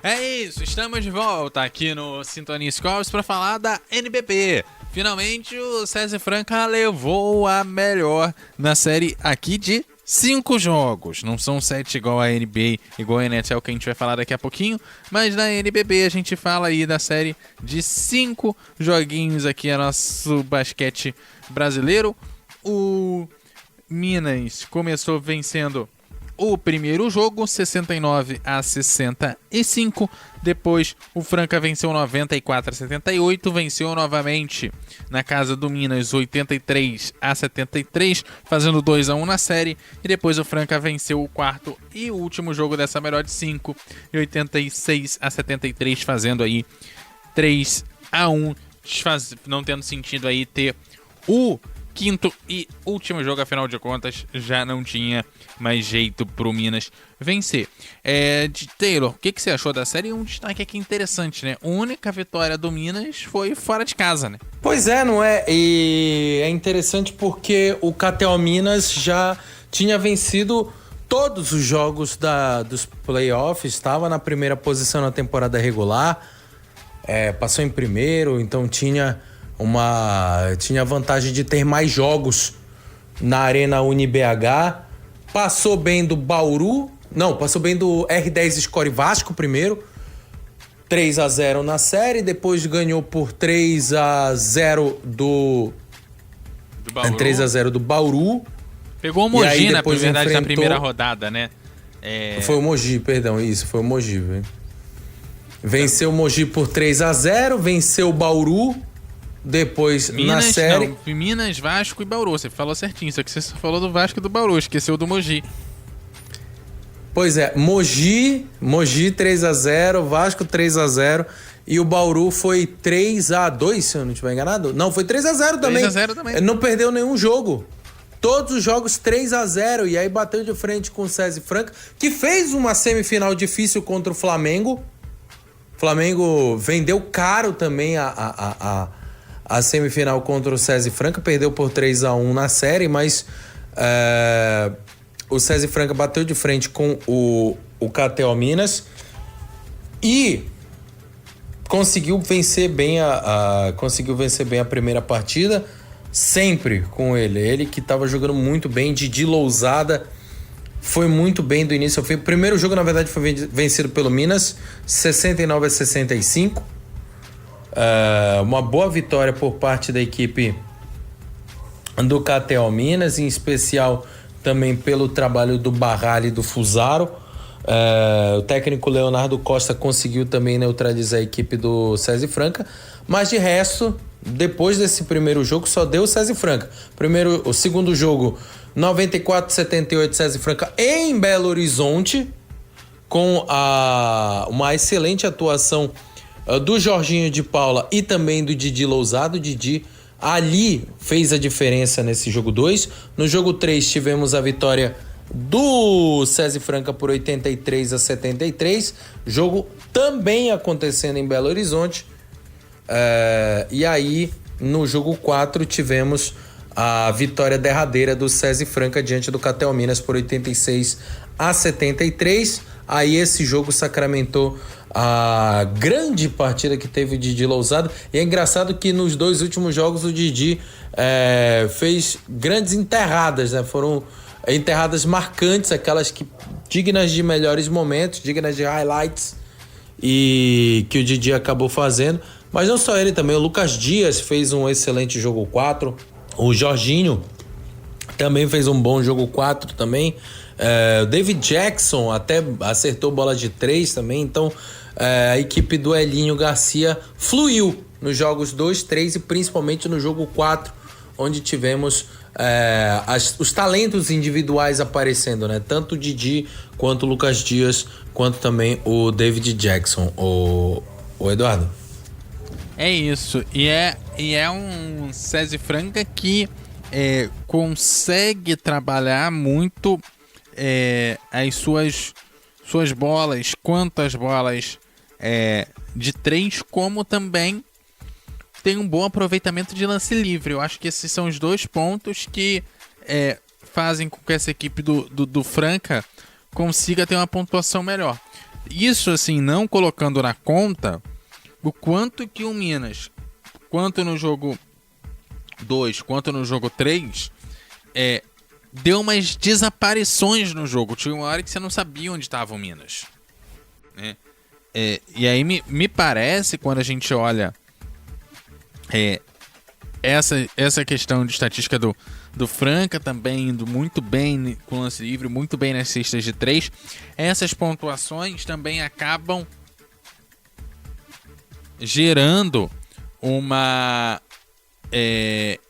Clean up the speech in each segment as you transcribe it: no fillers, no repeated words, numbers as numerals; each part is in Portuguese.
É isso, estamos de volta aqui no Sintonia Scores para falar da NBB. Finalmente o César Franca levou a melhor na série aqui de 5 jogos. Não são 7 igual a NBA, igual a NHL que a gente vai falar daqui a pouquinho, mas na NBB a gente fala aí da série de 5 joguinhos aqui, a nosso basquete brasileiro. O Minas começou vencendo o primeiro jogo, 69-65. Depois o Franca venceu 94-78. Venceu novamente na casa do Minas 83-73, fazendo 2-1 na série. E depois o Franca venceu o quarto e o último jogo dessa melhor de 5, 86-73, fazendo aí 3-1. Não tendo sentido aí ter o quinto e último jogo, afinal de contas, já não tinha mais jeito pro Minas vencer. Taylor, o que você achou da série? Um destaque aqui interessante, né? A única vitória do Minas foi fora de casa, né? Pois é, não é? E é interessante porque o KTO Minas já tinha vencido todos os jogos dos playoffs, estava na primeira posição na temporada regular, passou em primeiro, então tinha a vantagem de ter mais jogos na Arena UniBH. Passou bem do Bauru. Não, passou bem do R10 Score Vasco primeiro. 3-0 na série. Depois ganhou por 3-0 do Bauru. 3-0 do Bauru. Pegou o Mogi, na primeira rodada, né? Foi o Mogi, perdão. Isso, foi o Mogi. Véio. Venceu o Mogi por 3-0. Venceu o Bauru. Depois, na série... Não, Minas, Vasco e Bauru. Você falou certinho, só que você só falou do Vasco e do Bauru, esqueceu do Mogi. Pois é, Mogi 3-0, Vasco 3-0 e o Bauru foi 3-2, se eu não estiver enganado. Não, foi 3-0 também. 3-0 também. Não perdeu nenhum jogo. Todos os jogos 3-0 e aí bateu de frente com o César Franca, que fez uma semifinal difícil contra o Flamengo. O Flamengo vendeu caro também a semifinal contra o César Franca, perdeu por 3-1 na série, mas o César Franca bateu de frente com o KTO Minas e conseguiu vencer bem a primeira partida, sempre com ele que estava jogando muito bem. Didi Lousada foi muito bem do início ao fim. O primeiro jogo, na verdade, foi vencido pelo Minas, 69-65. Uma boa vitória por parte da equipe do KTO Minas, em especial também pelo trabalho do Barral e do Fusaro. O técnico Leonardo Costa conseguiu também neutralizar a equipe do César Franca, mas de resto, depois desse primeiro jogo, só deu o César Franca. O segundo jogo, 94-78 César Franca em Belo Horizonte, com uma excelente atuação do Jorginho de Paula e também do Didi Lousada. O Didi ali fez a diferença nesse jogo 2. No jogo 3 tivemos a vitória do César Franca por 83-73. Jogo também acontecendo em Belo Horizonte. E aí, no jogo 4, tivemos a vitória derradeira do César Franca diante do KTO Minas por 86-73. Aí esse jogo sacramentou a grande partida que teve o Didi Lousada. E é engraçado que nos 2 últimos jogos o Didi fez grandes enterradas, né? Foram enterradas marcantes, aquelas que dignas de melhores momentos, dignas de highlights, e que o Didi acabou fazendo. Mas não só ele, também o Lucas Dias fez um excelente jogo 4. O Jorginho também fez um bom jogo 4 também. O David Jackson até acertou bola de 3 também. Então a equipe do Elinho Garcia fluiu nos jogos 2, 3 e principalmente no jogo 4, onde tivemos os talentos individuais aparecendo, né? Tanto o Didi quanto o Lucas Dias, quanto também o David Jackson, o Eduardo. É isso, e é um César Franca que consegue trabalhar muito as suas bolas, quanto as bolas de 3, como também tem um bom aproveitamento de lance livre. Eu acho que esses são os dois pontos que fazem com que essa equipe do Franca consiga ter uma pontuação melhor. Isso, assim, não colocando na conta o quanto que o Minas, quanto no jogo 2, quanto no jogo 3, deu umas desaparições no jogo. Tinha uma hora que você não sabia onde estava o Minas, né? E aí me parece, quando a gente olha essa questão de estatística do Franca também indo muito bem com lance livre, muito bem nas cestas de 3, essas pontuações também acabam gerando uma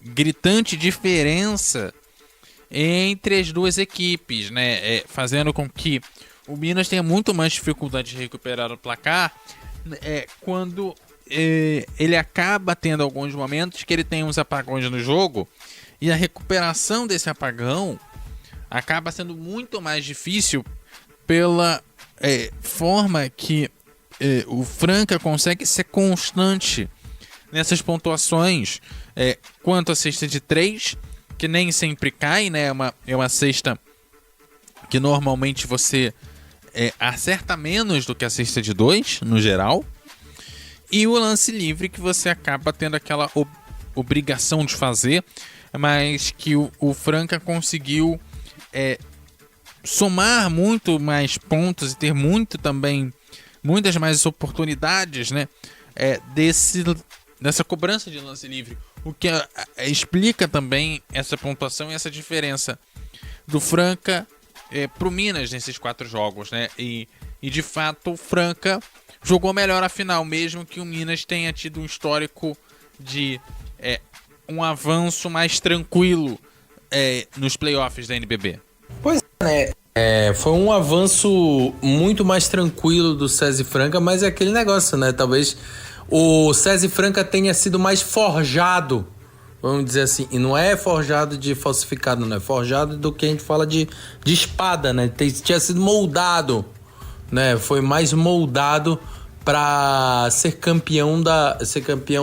gritante diferença entre as duas equipes, né? Fazendo com que o Minas tenha muito mais dificuldade de recuperar o placar quando ele acaba tendo alguns momentos que ele tem uns apagões no jogo, e a recuperação desse apagão acaba sendo muito mais difícil pela forma que o Franca consegue ser constante nessas pontuações, quanto a cesta de 3, que nem sempre cai, né? É uma cesta que normalmente você acerta menos do que a cesta de 2, no geral. E o lance livre, que você acaba tendo aquela obrigação de fazer, mas que o Franca conseguiu somar muito mais pontos e ter muitas mais oportunidades, né? Dessa cobrança de lance livre. O que explica também essa pontuação e essa diferença do Franca pro Minas nesses 4 jogos, né? E de fato o Franca jogou melhor a final, mesmo que o Minas tenha tido um histórico de um avanço mais tranquilo nos playoffs da NBB. Pois é, né? Foi um avanço muito mais tranquilo do SESI Franca, mas é aquele negócio, né? Talvez o SESI Franca tenha sido mais forjado, vamos dizer assim, e não é forjado de falsificado, não é forjado do que a gente fala de espada, né? Tinha sido moldado, né? Foi mais moldado para ser campeão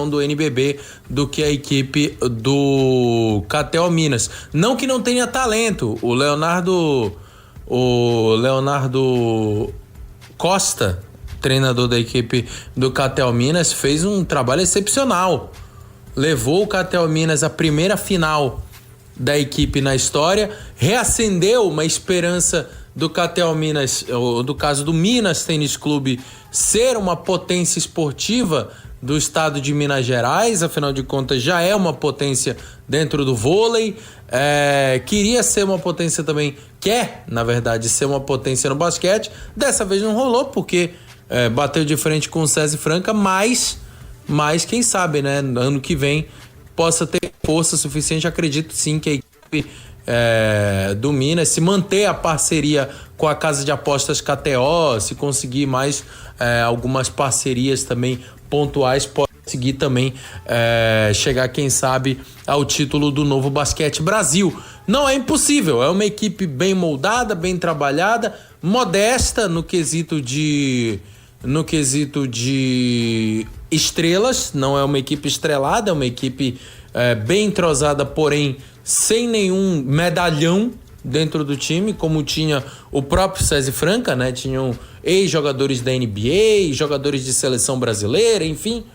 do NBB do que a equipe do Catel Minas. Não que não tenha talento, o Leonardo Costa, treinador da equipe do Catel Minas, fez um trabalho excepcional. Levou o Catel Minas à primeira final da equipe na história, reacendeu uma esperança do Catel Minas, ou do caso do Minas Tênis Clube, ser uma potência esportiva do estado de Minas Gerais, afinal de contas já é uma potência dentro do vôlei, queria ser uma potência também, quer na verdade ser uma potência no basquete. Dessa vez não rolou porque bateu de frente com o SESI Franca, mas quem sabe, né, ano que vem possa ter força suficiente. Acredito sim que a equipe do Minas, se manter a parceria com a casa de apostas KTO, se conseguir mais algumas parcerias também pontuais, pode conseguir também chegar, quem sabe, ao título do Novo Basquete Brasil. Não é impossível, é uma equipe bem moldada, bem trabalhada, modesta no quesito de estrelas. Não é uma equipe estrelada, é uma equipe bem entrosada, porém sem nenhum medalhão dentro do time, como tinha o próprio SESI Franca, né? Tinham ex-jogadores da NBA, jogadores de seleção brasileira, enfim.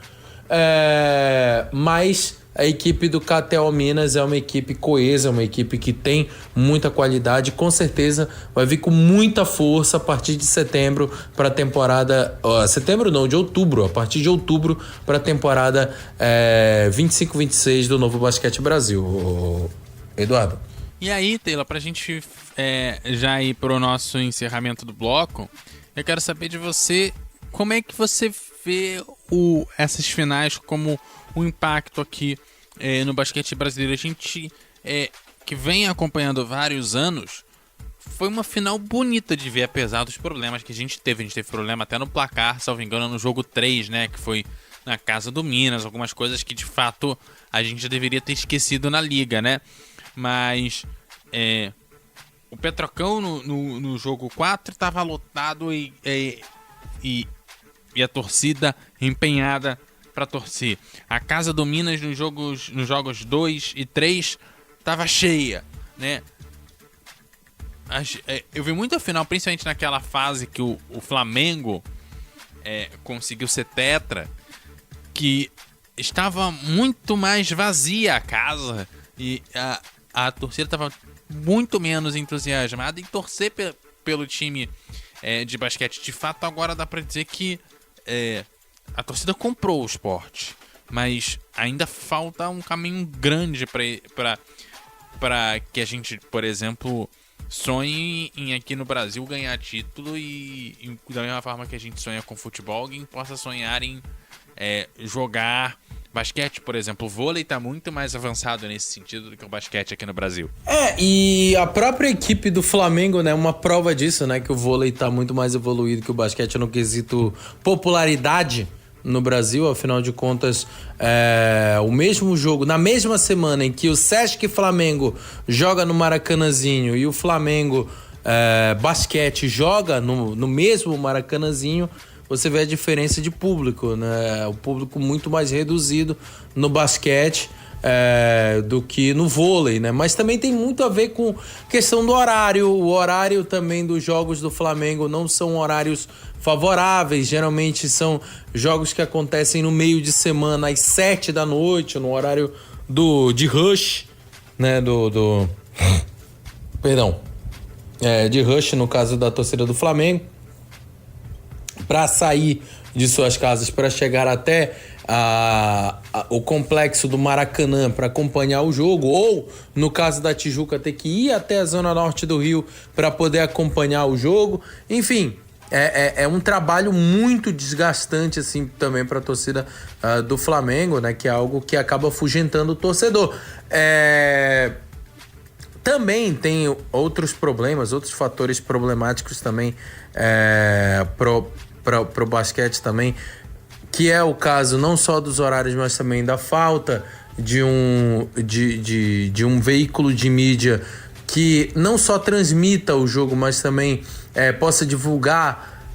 Mas a equipe do Catel Minas é uma equipe coesa, é uma equipe que tem muita qualidade, com certeza vai vir com muita força a partir de setembro para a temporada... setembro não, de outubro, a partir de outubro para a temporada 25-26 do Novo Basquete Brasil. Eduardo. E aí, Taylor, pra gente já ir pro nosso encerramento do bloco, eu quero saber de você, como é que você vê essas finais como um impacto aqui no basquete brasileiro. A gente que vem acompanhando vários anos, foi uma final bonita de ver, apesar dos problemas que a gente teve. A gente teve problema até no placar, salvo engano, no jogo 3, né, que foi na casa do Minas, algumas coisas que de fato a gente já deveria ter esquecido na liga, né? Mas o Petrocão no jogo 4 estava lotado e a torcida empenhada pra torcer. A casa do Minas nos jogos 2 e 3 tava cheia, né? Eu vi muito a final, principalmente naquela fase que o Flamengo conseguiu ser tetra, que estava muito mais vazia a casa e a torcida estava muito menos entusiasmada em torcer pelo time de basquete. De fato, agora dá pra dizer que a torcida comprou o esporte, mas ainda falta um caminho grande para que a gente, por exemplo, sonhe em aqui no Brasil ganhar título e da mesma forma que a gente sonha com futebol, alguém possa sonhar em jogar basquete, por exemplo. O vôlei tá muito mais avançado nesse sentido do que o basquete aqui no Brasil. E a própria equipe do Flamengo, né, uma prova disso, né, que o vôlei tá muito mais evoluído que o basquete no quesito popularidade no Brasil. Afinal de contas, o mesmo jogo, na mesma semana em que o Sesc Flamengo joga no Maracanãzinho e o Flamengo basquete joga no mesmo Maracanãzinho, você vê a diferença de público, né? O público muito mais reduzido no basquete do que no vôlei, né? Mas também tem muito a ver com questão do horário. O horário também dos jogos do Flamengo não são horários favoráveis. Geralmente são jogos que acontecem no meio de semana, às 7 da noite, no horário de rush, né? Perdão. De rush, no caso da torcida do Flamengo, para sair de suas casas, para chegar até o complexo do Maracanã para acompanhar o jogo, ou no caso da Tijuca ter que ir até a zona norte do Rio para poder acompanhar o jogo. Enfim, é um trabalho muito desgastante assim também para a torcida do Flamengo, né, que é algo que acaba afugentando o torcedor. Também tem outros problemas, outros fatores problemáticos também pro basquete também, que é o caso não só dos horários, mas também da falta de um veículo de mídia que não só transmita o jogo, mas também possa divulgar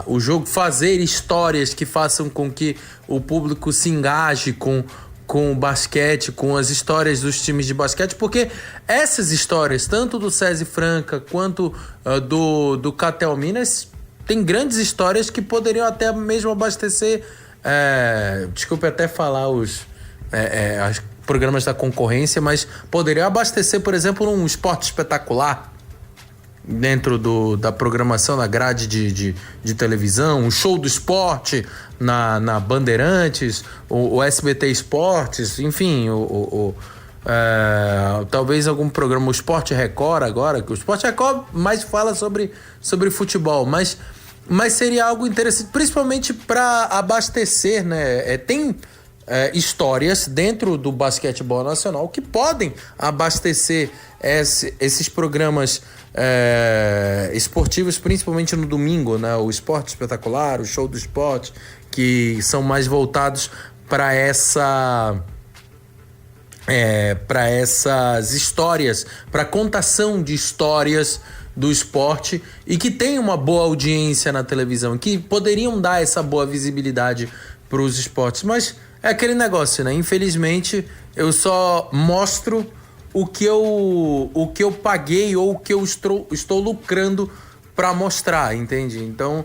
o jogo, fazer histórias que façam com que o público se engaje com o basquete, com as histórias dos times de basquete, porque essas histórias, tanto do SESI Franca quanto do Catel Minas, tem grandes histórias que poderiam até mesmo abastecer, desculpe até falar os programas da concorrência, mas poderiam abastecer, por exemplo, um Esporte Espetacular dentro da programação, na grade de televisão, um Show do Esporte na Bandeirantes, o SBT Esportes, enfim, talvez algum programa, o Esporte Record agora, que o Esporte Record mais fala sobre futebol, mas seria algo interessante, principalmente para abastecer, né? Tem histórias dentro do basquetebol nacional que podem abastecer esses programas esportivos, principalmente no domingo, né? O Esporte Espetacular, o Show do Esporte, que são mais voltados para essas histórias, para contação de histórias do esporte, e que tem uma boa audiência na televisão, que poderiam dar essa boa visibilidade para os esportes. Mas é aquele negócio, né? Infelizmente, eu só mostro o que eu paguei ou o que eu estou lucrando para mostrar, entende? Então,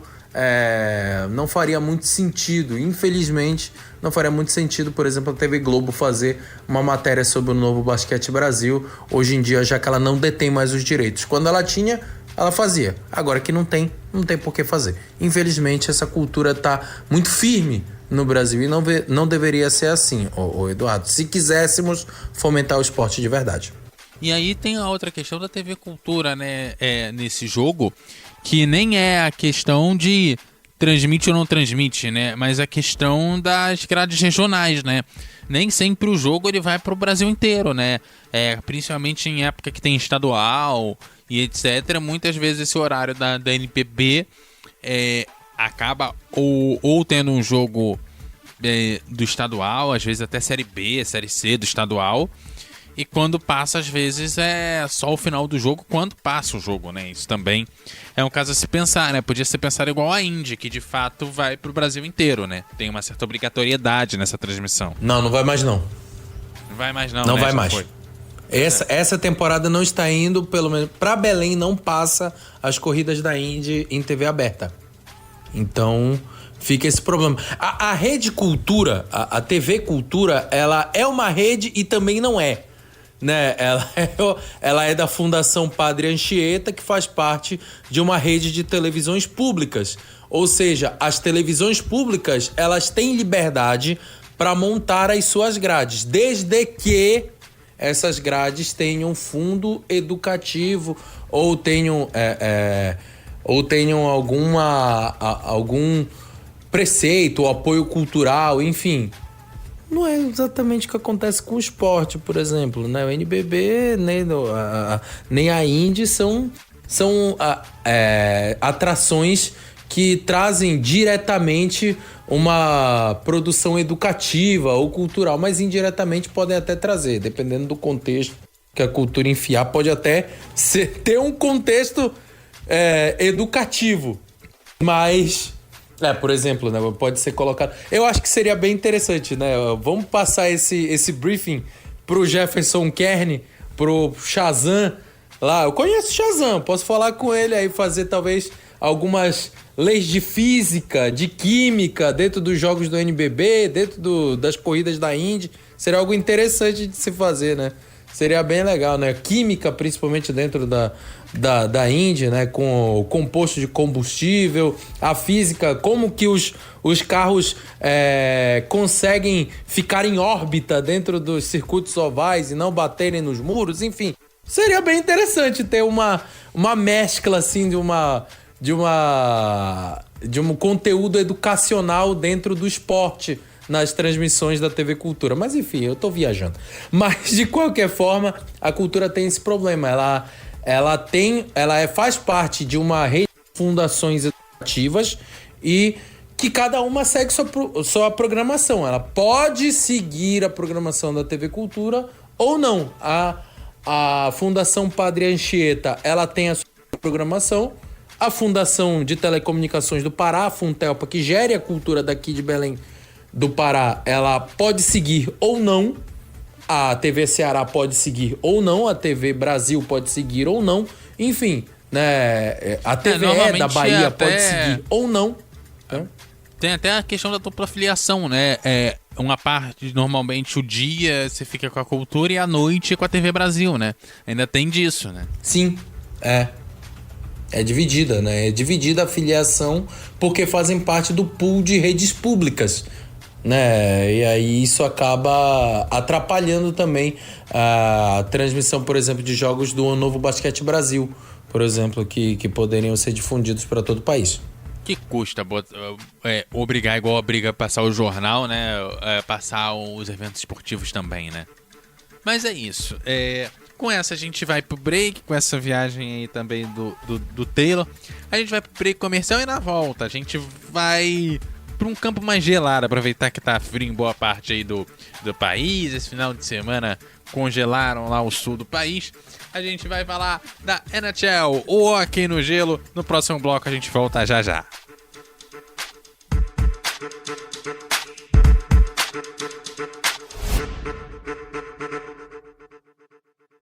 não faria muito sentido, infelizmente, não faria muito sentido, por exemplo, a TV Globo fazer uma matéria sobre o novo Basquete Brasil, hoje em dia, já que ela não detém mais os direitos. Quando ela tinha, ela fazia. Agora que não tem por que fazer. Infelizmente, essa cultura está muito firme no Brasil e não deveria ser assim, Eduardo, se quiséssemos fomentar o esporte de verdade. E aí tem a outra questão da TV Cultura, né, nesse jogo, que nem é a questão de transmite ou não transmite, né, mas a questão das grades regionais, né. Nem sempre o jogo ele vai para o Brasil inteiro, né, principalmente em época que tem estadual e etc. Muitas vezes esse horário da NBB acaba ou tendo um jogo do estadual, às vezes até Série B, Série C do estadual, E quando passa, às vezes, é só o final do jogo quando passa o jogo, né? Isso também é um caso a se pensar, né? Podia ser pensado igual a Indy, que de fato vai pro Brasil inteiro, né? Tem uma certa obrigatoriedade nessa transmissão. Não vai mais não. Não vai mais não, Não né? vai Já mais. foi. Essa temporada não está indo, pelo menos pra Belém, não passa as corridas da Indy em TV aberta. Então fica esse problema. A Rede Cultura, a TV Cultura, ela é uma rede e também não é. Né? Ela é da Fundação Padre Anchieta, que faz parte de uma rede de televisões públicas. Ou seja, as televisões públicas, elas têm liberdade para montar as suas grades, desde que essas grades tenham fundo educativo ou tenham algum preceito ou apoio cultural, enfim. Não é exatamente o que acontece com o esporte, por exemplo, né? O NBB nem a Indy são atrações que trazem diretamente uma produção educativa ou cultural, mas indiretamente podem até trazer, dependendo do contexto que a cultura enfiar, pode até ter um contexto educativo, mas... por exemplo, né, pode ser colocado... Eu acho que seria bem interessante, né? Vamos passar esse briefing pro Jefferson Kern, pro Shazam lá. Eu conheço o Shazam, posso falar com ele aí, fazer talvez algumas leis de física, de química dentro dos jogos do NBB, dentro das corridas da Indy. Seria algo interessante de se fazer, né? Seria bem legal, né? Química, principalmente dentro da Indy, né? Com o composto de combustível, a física, como que os carros conseguem ficar em órbita dentro dos circuitos ovais e não baterem nos muros, enfim. Seria bem interessante ter uma mescla, assim, de um conteúdo educacional dentro do esporte nas transmissões da TV Cultura. Mas enfim, eu tô viajando. Mas de qualquer forma, a Cultura tem esse problema. Ela faz parte de uma rede de fundações educativas e que cada uma segue sua programação. Ela pode seguir a programação da TV Cultura ou não. A Fundação Padre Anchieta, ela tem a sua programação. A Fundação de Telecomunicações do Pará, a Funtelpa, que gere a cultura daqui de Belém do Pará, ela pode seguir ou não. A TV Ceará pode seguir ou não. A TV Brasil pode seguir ou não. Enfim, né? A TVE da Bahia pode seguir ou não. Tem até a questão da dupla filiação, né? Uma parte, normalmente, o dia você fica com a Cultura e a noite com a TV Brasil, né? Ainda tem disso, né? Sim, é dividida, né? É dividida a filiação porque fazem parte do pool de redes públicas, né? E aí isso acaba atrapalhando também a transmissão, por exemplo, de jogos do Novo Basquete Brasil, por exemplo, que poderiam ser difundidos para todo o país. Que custa obrigar, igual obriga a passar o jornal, né? Passar os eventos esportivos também, né? Mas é isso. Com essa a gente vai pro break, com essa viagem aí também do Taylor. A gente vai pro break comercial e na volta a gente vai para um campo mais gelado, aproveitar que tá frio em boa parte aí do país. Esse final de semana congelaram lá o sul do país. A gente vai falar da NHL, o hóquei no gelo. No próximo bloco a gente volta já já.